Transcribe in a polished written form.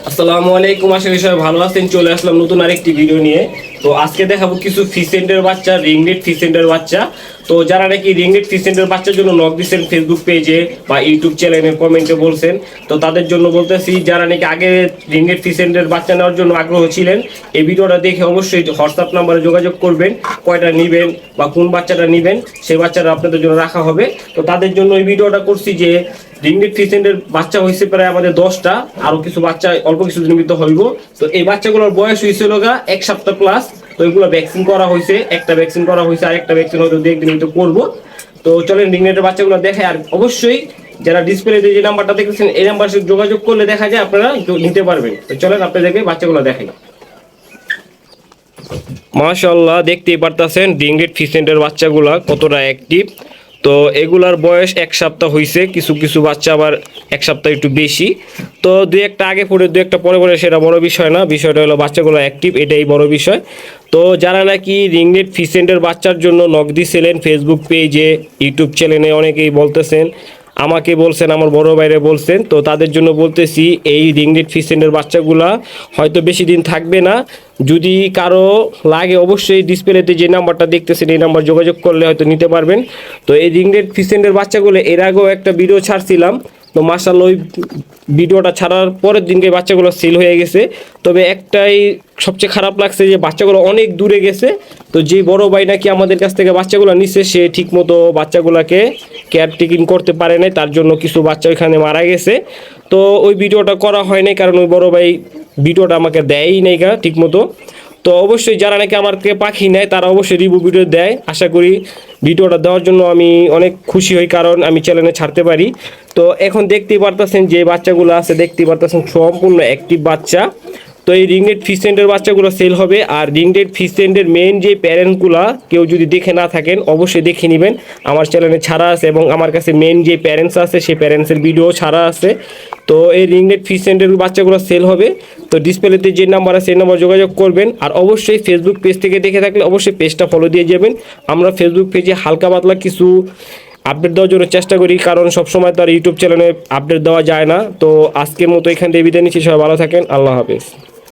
আসসালামু আলাইকুম, আশা করি সবাই ভালো আছেন। চলে আসলাম নতুন আরেকটি ভিডিও নিয়ে। তো আজকে দেখাবো কিছু ফিসেন্টের বাচ্চা, রিংনেট ফিসেন্টের বাচ্চা। তো যারা নাকি রিংনেট ফিসেন্টের বাচ্চার জন্য নক দিচ্ছেন ফেসবুক পেজে বা ইউটিউব চ্যানেলে কমেন্টে বলছেন, তো তাদের জন্য বলতেছি, যারা নাকি আগে রিংনেট ফিসেন্টের বাচ্চা নেওয়ার জন্য আগ্রহ ছিলেন, এই ভিডিওটা দেখে অবশ্যই হোয়াটসঅ্যাপ নাম্বারে যোগাযোগ করবেন। কয়টা নেবেন বা কোন বাচ্চাটা নেবেন, সেই বাচ্চাটা আপনাদের জন্য রাখা হবে। তো তাদের জন্য এই ভিডিওটা করছি যে রিংনেট ফিসেন্টের বাচ্চা হয়েছে প্রায় আমাদের 10টা, আরো কিছু বাচ্চা অল্প কিছু দিনের ভিতরে হইব। তো এই বাচ্চাগুলোর বয়স হয়েছিল 1 সপ্তাহ প্লাস। তো এগুলো ভ্যাকসিন করা হয়েছে, একটা ভ্যাকসিন করা হয়েছে, আরেকটা ভ্যাকসিন হয়তো 2-1 দিনের ভিতরে করবো। তো চলেন রিংনেটের বাচ্চাগুলো দেখে। আর অবশ্যই যারা ডিসপ্লেতে যে নাম্বারটা দেখতেছেন, এই নাম্বার সাথে যোগাযোগ করলে দেখা যায় আপনারা নিতে পারবেন। তো চলেন আপনাদেরকে বাচ্চাগুলো দেখাই। মাশাআল্লাহ, দেখতেই পারতেছেন রিংনেট ফিসেন্টের বাচ্চাগুলা কতটা অ্যাক্টিভ। তো এগুলার বয়স 1 সপ্তাহ হয়েছে, কিছু কিছু বাচ্চা আবার 1 সপ্তাহ একটু বেশি। তো দুই একটা আগে পড়ে দুই একটা পরে পরে সেটা বড় বিষয় না, বিষয়টা হলো বাচ্চাগুলো অ্যাক্টিভ, এটাই বড় বিষয়। তো যারা নাকি রিংনেট ফিসেন্টের বাচ্চার জন্য নক দিছিলেন ফেসবুক পেজে, ইউটিউব চ্যানেলে, অনেকেই বলতেছেন, আমাকে বলছেন, আমার বড় ভাইরে বলছেন, তো তাদের জন্য বলতেছি এই রিংনেট ফিসেন্টের বাচ্চাগুলা হয়তো বেশি দিন থাকবে না। যদি কারো লাগে অবশ্যই ডিসপ্লেতে যে নাম্বারটা দেখতেছেন এই নাম্বার যোগাযোগ করলে হয়তো নিতে পারবেন। তো এই রিংনেট ফিসেন্টের বাচ্চাগুলো এর আগেও একটা ভিডিও ছাড়ছিলাম। তো মাশাআল্লাহ ওই ভিডিওটা ছাড়ার পরের দিনকে বাচ্চাগুলো সেল হয়ে গেছে। তবে একটাই সবচেয়ে খারাপ লাগছে যে বাচ্চাগুলো অনেক দূরে গেছে। তো যে বড় ভাই নাকি আমাদের কাছ থেকে বাচ্চাগুলো নিচ্ছে, সে ঠিকমতো বাচ্চাগুলোকে কেয়ার টেকিং করতে পারে নাই, তার জন্য কিছু বাচ্চা ওইখানে মারা গেছে। তো ওই ভিডিওটা করা হয় নাই, কারণ ওই বড় ভাই ভিডিওটা আমাকে দেয়ই নাই ঠিক মতো। তো অবশ্যই যারা নাকি আমার থেকে পাখি নেয় তারা অবশ্যই রিভিউ ভিডিও দেয়। আশা করি ভিডিওটা দেওয়ার জন্য আমি অনেক খুশি হই, কারণ আমি চ্যানেলে ছাড়তে পারি। তো এখন দেখতেই পারতেছেন যে বাচ্চাগুলো আছে, দেখতেই পারতেছেন সম্পূর্ণ অ্যাক্টিভ বাচ্চা। তো এই রিংনেট ফিসেন্টের বাচ্চাগুলো সেল হবে। আর রিংনেট ফিসেন্টের মেন যে প্যারেন্টগুলো কেউ যদি দেখে না থাকেন অবশ্যই দেখে নেবেন, আমার চ্যানেলে ছাড়া আছে, এবং আমার কাছে মেন যে প্যারেন্টস আছে সেই প্যারেন্টসের ভিডিও ছাড়া আছে। তো এই রিংনেট ফিসেন্টের বাচ্চাগুলো সেল হবে। তো ডিসপ্লেতে যে নাম্বার আছে সেই নাম্বার যোগাযোগ করবেন। আর অবশ্যই ফেসবুক পেজ থেকে দেখে থাকলে অবশ্যই পেজটা ফলো দিয়ে যাবেন। আমরা ফেসবুক পেজে হালকা পাতলা কিছু আপডেট দেওয়ার জন্য চেষ্টা করি, কারণ সবসময় তো আর ইউটিউব চ্যানেলে আপডেট দেওয়া যায় না। তো আজকের মতো এখান থেকে বিদায় নিচ্ছি, সবাই ভালো থাকেন, আল্লাহ হাফেজ।